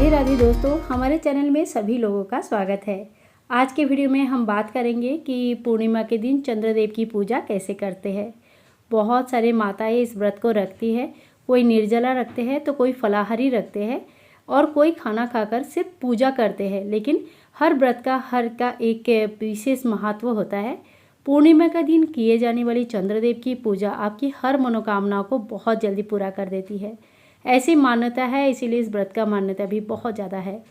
राधे राधे दोस्तों, हमारे चैनल में सभी लोगों का स्वागत है। आज के वीडियो में हम बात करेंगे कि पूर्णिमा के दिन चंद्रदेव की पूजा कैसे करते हैं। बहुत सारे माताएं इस व्रत को रखती है, कोई निर्जला रखते हैं तो कोई फलाहारी रखते हैं और कोई खाना खाकर सिर्फ पूजा करते हैं। लेकिन हर व्रत का एक विशेष महत्व होता है। पूर्णिमा का दिन किए जाने वाली चंद्रदेव की पूजा आपकी हर मनोकामनाओं को बहुत जल्दी पूरा कर देती है, ऐसी मान्यता है। इसीलिए इस व्रत का मान्यता भी बहुत ज़्यादा है।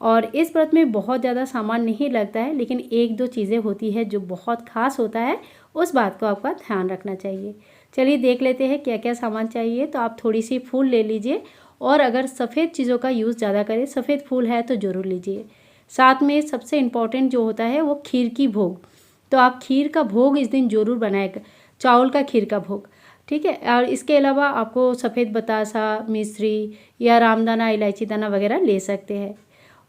और इस व्रत में बहुत ज़्यादा सामान नहीं लगता है, लेकिन एक दो चीज़ें होती है जो बहुत खास होता है, उस बात को आपका ध्यान रखना चाहिए। चलिए देख लेते हैं क्या क्या सामान चाहिए। तो आप थोड़ी सी फूल ले लीजिए, और अगर सफ़ेद चीज़ों का यूज़ ज़्यादा करें, सफ़ेद फूल है तो ज़रूर लीजिए। साथ में सबसे इम्पॉर्टेंट जो होता है वो खीर की भोग। तो आप खीर का भोग इस दिन ज़रूर बनाएगा, चावल का खीर का भोग, ठीक है। और इसके अलावा आपको सफ़ेद बतासा, मिश्री या रामदाना, इलायची दाना वगैरह ले सकते हैं।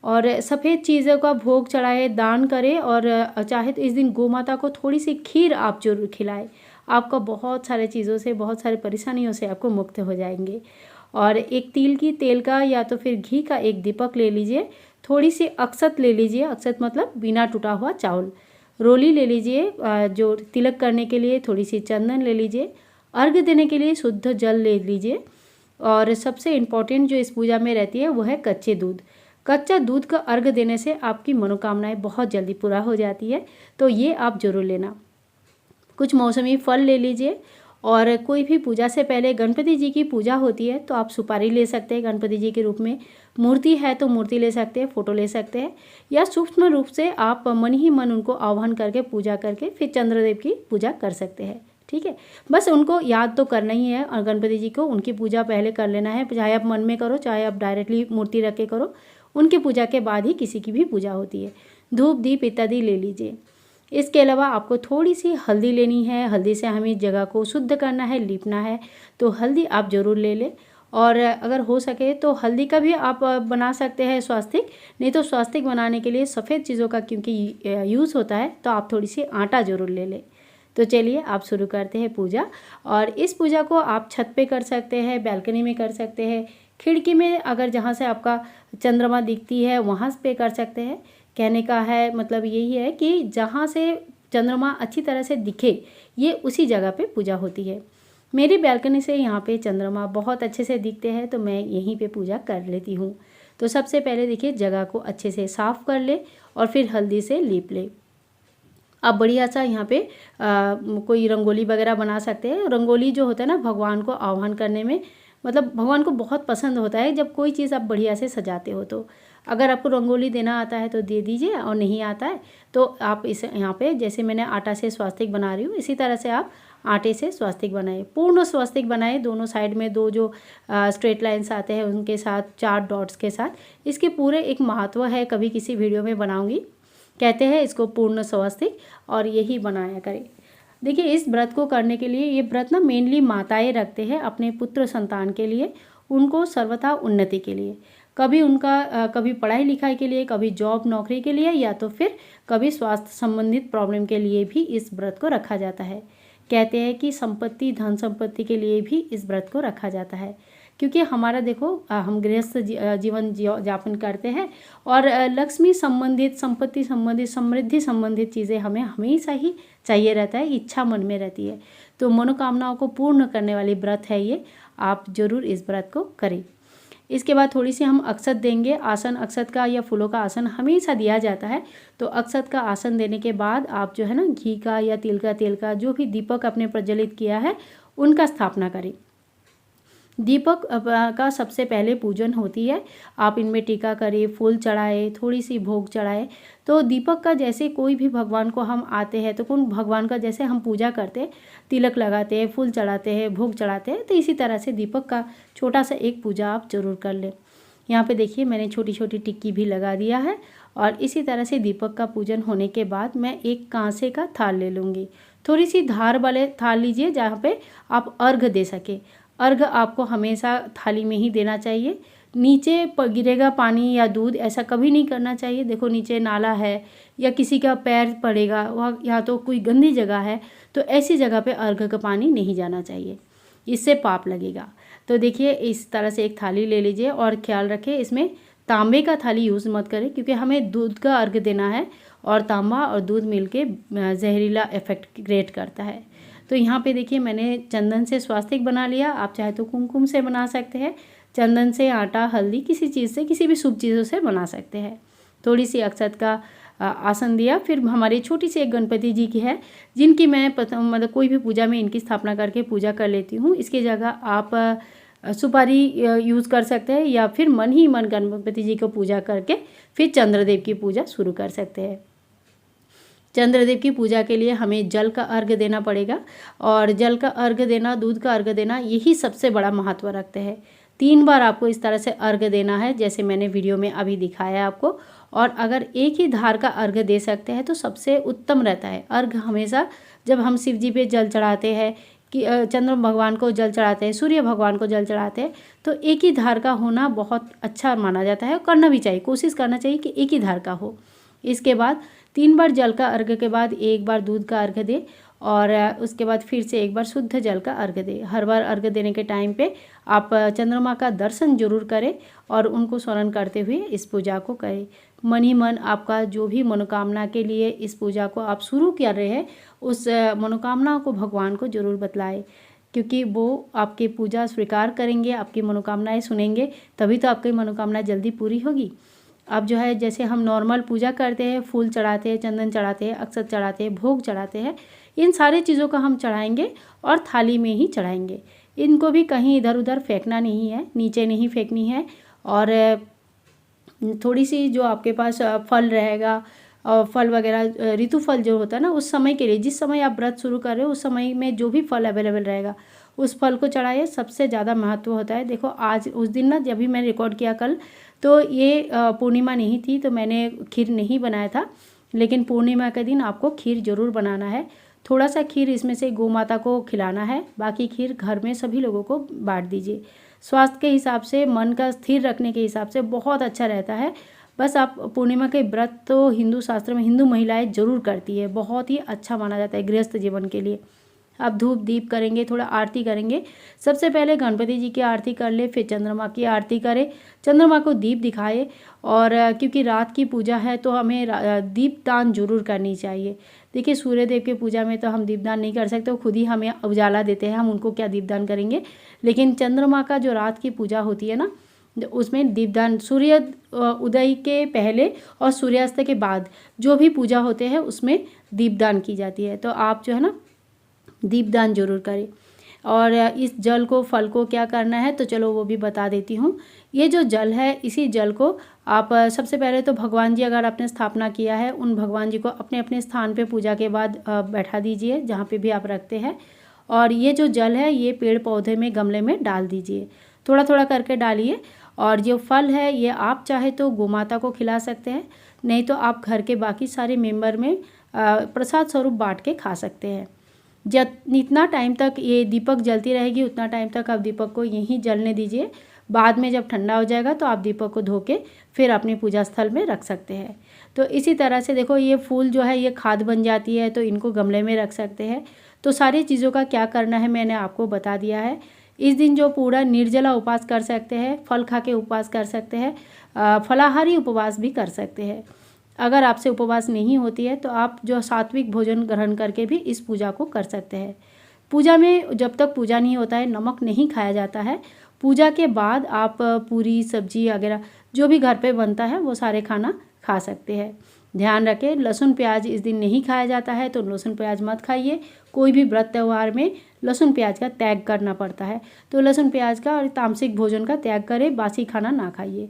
और सफ़ेद चीज़ों का भोग चढ़ाए, दान करें, और चाहे तो इस दिन गौ माता को थोड़ी सी खीर आप जरूर खिलाएं। आपका बहुत सारे चीज़ों से, बहुत सारी परेशानियों से आपको मुक्त हो जाएंगे। और एक तिल की तेल का या तो फिर घी का एक दीपक ले लीजिए। थोड़ी सी अक्षत ले लीजिए, अक्षत मतलब बिना टूटा हुआ चावल। रोली ले लीजिए जो तिलक करने के लिए। थोड़ी सी चंदन ले लीजिए। अर्घ्य देने के लिए शुद्ध जल ले लीजिए। और सबसे इम्पॉर्टेंट जो इस पूजा में रहती है वो है कच्चे दूध। कच्चा दूध का अर्घ्य देने से आपकी मनोकामनाएं बहुत जल्दी पूरा हो जाती है, तो ये आप जरूर लेना। कुछ मौसमी फल ले लीजिए। और कोई भी पूजा से पहले गणपति जी की पूजा होती है तो आप सुपारी ले सकते हैं गणपति जी के रूप में। मूर्ति है तो मूर्ति ले सकते हैं, फोटो ले सकते हैं, या सूक्ष्म रूप से आप मन ही मन उनको आह्वान करके पूजा करके फिर चंद्रदेव की पूजा कर सकते हैं, ठीक है। बस उनको याद तो करना ही है, और गणपति जी को उनकी पूजा पहले कर लेना है। चाहे आप मन में करो, चाहे आप डायरेक्टली मूर्ति रख के करो, उनकी पूजा के बाद ही किसी की भी पूजा होती है। धूप दीप इत्यादि ले लीजिए। इसके अलावा आपको थोड़ी सी हल्दी लेनी है। हल्दी से हमें जगह को शुद्ध करना है, लीपना है, तो हल्दी आप ज़रूर ले लें। और अगर हो सके तो हल्दी का भी आप बना सकते हैं स्वास्तिक। नहीं तो स्वास्तिक बनाने के लिए सफ़ेद चीज़ों का क्योंकि यूज़ होता है, तो आप थोड़ी सी आटा ज़रूर ले लें। तो चलिए आप शुरू करते हैं पूजा। और इस पूजा को आप छत पे कर सकते हैं, बालकनी में कर सकते हैं, खिड़की में, अगर जहाँ से आपका चंद्रमा दिखती है वहाँ पे कर सकते हैं। कहने का है मतलब यही है कि जहाँ से चंद्रमा अच्छी तरह से दिखे, ये उसी जगह पे पूजा होती है। मेरी बालकनी से यहाँ पे चंद्रमा बहुत अच्छे से दिखते हैं, तो मैं यहीं पे पूजा कर लेती हूँ। तो सबसे पहले देखिए, जगह को अच्छे से साफ़ कर ले और फिर हल्दी से लीप ले। आप बढ़िया सा यहाँ पे कोई रंगोली वगैरह बना सकते हैं। रंगोली जो होता है ना, भगवान को आह्वान करने में, मतलब भगवान को बहुत पसंद होता है जब कोई चीज़ आप बढ़िया से सजाते हो। तो अगर आपको रंगोली देना आता है तो दे दीजिए, और नहीं आता है तो आप इस यहाँ पे, जैसे मैंने आटा से स्वास्तिक बना रही हूँ, इसी तरह से आप आटे से स्वास्तिक बनाए, पूर्ण स्वास्तिक बनाए। दोनों साइड में दो जो स्ट्रेट लाइन्स आते हैं उनके साथ, 4 डॉट्स के साथ। इसके पूरे एक महत्व है, कभी किसी वीडियो में बनाऊँगी। कहते हैं इसको पूर्ण स्वास्तिक, और यही बनाया करें। देखिए, इस व्रत को करने के लिए, ये व्रत ना मेनली माताएं रखते हैं अपने पुत्र संतान के लिए, उनको सर्वथा उन्नति के लिए। कभी उनका कभी पढ़ाई लिखाई के लिए, कभी जॉब नौकरी के लिए, या तो फिर कभी स्वास्थ्य संबंधित प्रॉब्लम के लिए भी इस व्रत को रखा जाता है। कहते हैं कि संपत्ति, धन संपत्ति के लिए भी इस व्रत को रखा जाता है, क्योंकि हमारा देखो, हम गृहस्थ जीवन यापन करते हैं, और लक्ष्मी संबंधित, संपत्ति संबंधित, समृद्धि संबंधित चीज़ें हमें हमेशा ही चाहिए रहता है, इच्छा मन में रहती है। तो मनोकामनाओं को पूर्ण करने वाली व्रत है ये, आप जरूर इस व्रत को करें। इसके बाद थोड़ी सी हम अक्षत देंगे। आसन अक्षत का या फूलों का आसन हमेशा दिया जाता है। तो अक्षत का आसन देने के बाद आप जो है ना, घी का या तिल का तेल का जो भी दीपक आपने प्रज्वलित किया है उनका स्थापना करें। दीपक का सबसे पहले पूजन होती है। आप इनमें टीका करें, फूल चढ़ाए, थोड़ी सी भोग चढ़ाए। तो दीपक का जैसे कोई भी भगवान को हम आते हैं तो कौन भगवान का जैसे हम पूजा करते हैं, तिलक लगाते हैं, फूल चढ़ाते हैं, भोग चढ़ाते हैं, तो इसी तरह से दीपक का छोटा सा एक पूजा आप जरूर कर लें। यहाँ पे देखिए, मैंने छोटी छोटी टिक्की भी लगा दिया है। और इसी तरह से दीपक का पूजन होने के बाद मैं एक कांसे का थाल ले लूँगी। थोड़ी सी धार वाले थाल लीजिए जहाँ पे आप अर्घ दे सके। अर्घ आपको हमेशा थाली में ही देना चाहिए। नीचे गिरेगा पानी या दूध, ऐसा कभी नहीं करना चाहिए। देखो, नीचे नाला है या किसी का पैर पड़ेगा वहाँ, या तो कोई गंदी जगह है, तो ऐसी जगह पे अर्घ का पानी नहीं जाना चाहिए, इससे पाप लगेगा। तो देखिए, इस तरह से एक थाली ले लीजिए, और ख्याल रखें इसमें तांबे का थाली यूज़ मत करें, क्योंकि हमें दूध का अर्घ देना है और तांबा और दूध मिलके जहरीला इफेक्ट क्रिएट करता है। तो यहाँ पे देखिए मैंने चंदन से स्वास्तिक बना लिया। आप चाहे तो कुमकुम से बना सकते हैं, चंदन से, आटा, हल्दी, किसी चीज़ से, किसी भी शुभ चीज़ों से बना सकते हैं। थोड़ी सी अक्षत का आसन दिया। फिर हमारी छोटी सी एक गणपति जी की है, जिनकी मैं मतलब कोई भी पूजा में इनकी स्थापना करके पूजा कर लेती हूँ। इसकी जगह आप सुपारी यूज़ कर सकते हैं, या फिर मन ही मन गणपति जी को पूजा करके फिर चंद्रदेव की पूजा शुरू कर सकते हैं। चंद्रदेव की पूजा के लिए हमें जल का अर्घ देना पड़ेगा, और जल का अर्घ देना, दूध का अर्घ देना, यही सबसे बड़ा महत्व रखते हैं। 3 बार आपको इस तरह से अर्घ देना है, जैसे मैंने वीडियो में अभी दिखाया आपको। और अगर एक ही धार का अर्घ दे सकते हैं तो सबसे उत्तम रहता है। अर्घ हमेशा जब हम शिव जी पे जल चढ़ाते हैं, कि चंद्र भगवान को जल चढ़ाते हैं, सूर्य भगवान को जल चढ़ाते हैं, तो एक ही धार का होना बहुत अच्छा माना जाता है। करना भी चाहिए, कोशिश करना चाहिए कि एक ही धार का हो। इसके बाद 3 बार जल का अर्घ के बाद 1 बार दूध का अर्घ दे, और उसके बाद फिर से 1 बार शुद्ध जल का अर्घ दे। हर बार अर्घ देने के टाइम पे आप चंद्रमा का दर्शन जरूर करें और उनको स्मरण करते हुए इस पूजा को करें। मन ही मन आपका जो भी मनोकामना के लिए इस पूजा को आप शुरू कर रहे हैं, उस मनोकामना को भगवान को जरूर बतलाएं, क्योंकि वो आपकी पूजा स्वीकार करेंगे, आपकी मनोकामनाएं सुनेंगे, तभी तो आपकी मनोकामना जल्दी पूरी होगी। अब जो है, जैसे हम नॉर्मल पूजा करते हैं, फूल चढ़ाते हैं, चंदन चढ़ाते हैं, अक्षत चढ़ाते हैं, भोग चढ़ाते हैं, इन सारी चीज़ों का हम चढ़ाएंगे और थाली में ही चढ़ाएंगे। इनको भी कहीं इधर उधर फेंकना नहीं है, नीचे नहीं फेंकनी है। और थोड़ी सी जो आपके पास फल रहेगा, और फल वगैरह, ऋतु फल जो होता है ना, उस समय के लिए, जिस समय आप व्रत शुरू कर रहे हो उस समय में जो भी फल अवेलेबल रहेगा उस फल को चढ़ाइए। सबसे ज़्यादा महत्व होता है। देखो आज उस दिन ना, जब भी मैंने रिकॉर्ड किया कल, तो ये पूर्णिमा नहीं थी, तो मैंने खीर नहीं बनाया था, लेकिन पूर्णिमा के दिन आपको खीर जरूर बनाना है। थोड़ा सा खीर इसमें से गौ माता को खिलाना है, बाकी खीर घर में सभी लोगों को बांट दीजिए। स्वास्थ्य के हिसाब से, मन का स्थिर रखने के हिसाब से बहुत अच्छा रहता है। बस आप पूर्णिमा के व्रत तो हिंदू शास्त्र में हिंदू महिलाएं जरूर करती है, बहुत ही अच्छा माना जाता है गृहस्थ जीवन के लिए। आप धूप दीप करेंगे, थोड़ा आरती करेंगे। सबसे पहले गणपति जी की आरती कर ले, फिर चंद्रमा की आरती करें, चंद्रमा को दीप दिखाए। और क्योंकि रात की पूजा है तो हमें दीपदान जरूर करनी चाहिए। देखिए सूर्यदेव की पूजा में तो हम दीपदान नहीं कर सकते, वो खुद ही हमें उजाला देते हैं, हम उनको क्या दीपदान करेंगे। लेकिन चंद्रमा का जो रात की पूजा होती है ना, उसमें दीपदान सूर्य उदय के पहले और सूर्यास्त के बाद जो भी पूजा होते हैं उसमें दीपदान की जाती है। तो आप जो है ना, दीपदान जरूर करें। और इस जल को, फल को क्या करना है तो चलो वो भी बता देती हूँ। ये जो जल है, इसी जल को आप सबसे पहले तो भगवान जी, अगर आपने स्थापना किया है, उन भगवान जी को अपने अपने स्थान पे पूजा के बाद बैठा दीजिए, जहाँ पे भी आप रखते हैं। और ये जो जल है, ये पेड़ पौधे में, गमले में डाल दीजिए, थोड़ा थोड़ा करके डालिए। और जो फल है, ये आप चाहे तो गोमाता को खिला सकते हैं, नहीं तो आप घर के बाकी सारे मेंबर में प्रसाद स्वरूप बांट के खा सकते हैं। इतना टाइम तक ये दीपक जलती रहेगी, उतना टाइम तक आप दीपक को यहीं जलने दीजिए। बाद में जब ठंडा हो जाएगा तो आप दीपक को धो के फिर अपने पूजा स्थल में रख सकते हैं। तो इसी तरह से देखो, ये फूल जो है ये खाद बन जाती है, तो इनको गमले में रख सकते हैं। तो सारी चीज़ों का क्या करना है मैंने आपको बता दिया है। इस दिन जो पूरा निर्जला उपवास कर सकते हैं, फल खा के उपवास कर सकते हैं, फलाहारी उपवास भी कर सकते हैं। अगर आपसे उपवास नहीं होती है तो आप जो सात्विक भोजन ग्रहण करके भी इस पूजा को कर सकते हैं। पूजा में जब तक पूजा नहीं होता है, नमक नहीं खाया जाता है। पूजा के बाद आप पूरी, सब्जी वगैरह जो भी घर पे बनता है वो सारे खाना खा सकते हैं। ध्यान रखें, लहसुन प्याज इस दिन नहीं खाया जाता है, तो लहसुन प्याज मत खाइए। कोई भी व्रत त्यौहार में लहसुन प्याज का त्याग करना पड़ता है, तो लहसुन प्याज का और तामसिक भोजन का त्याग करें, बासी खाना ना खाइए।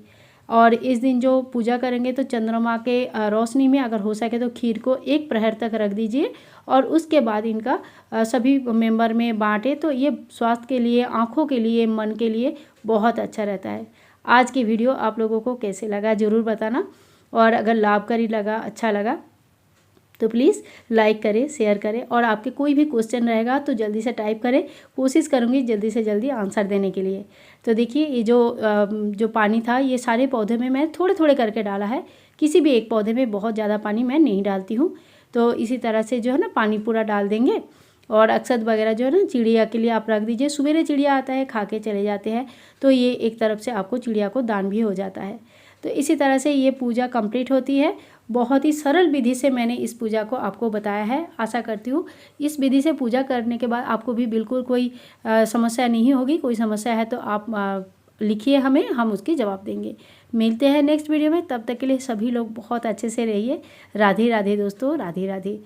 और इस दिन जो पूजा करेंगे तो चंद्रमा के रोशनी में अगर हो सके तो खीर को 1 प्रहर तक रख दीजिए, और उसके बाद इनका सभी मेंबर में बांटे, तो ये स्वास्थ्य के लिए, आँखों के लिए, मन के लिए बहुत अच्छा रहता है। आज की वीडियो आप लोगों को कैसे लगा ज़रूर बताना, और अगर लाभकारी लगा, अच्छा लगा तो प्लीज़ लाइक करें, शेयर करें, और आपके कोई भी क्वेश्चन रहेगा तो जल्दी से टाइप करें, कोशिश करूँगी जल्दी से जल्दी आंसर देने के लिए। तो देखिए, ये जो पानी था, ये सारे पौधे में मैं थोड़े थोड़े करके डाला है, किसी भी एक पौधे में बहुत ज़्यादा पानी मैं नहीं डालती हूँ। तो इसी तरह से जो है ना, पानी पूरा डाल देंगे। और अक्षत वगैरह जो है ना, चिड़िया के लिए आप रख दीजिए। सवेरे चिड़िया आता है, खा के चले जाते हैं, तो ये एक तरफ से आपको चिड़िया को दान भी हो जाता है। तो इसी तरह से ये पूजा कंप्लीट होती है। बहुत ही सरल विधि से मैंने इस पूजा को आपको बताया है। आशा करती हूँ इस विधि से पूजा करने के बाद आपको भी बिल्कुल कोई समस्या नहीं होगी। कोई समस्या है तो आप लिखिए हमें, हम उसकी जवाब देंगे। मिलते हैं नेक्स्ट वीडियो में, तब तक के लिए सभी लोग बहुत अच्छे से रहिए। राधे राधे दोस्तों, राधे राधे।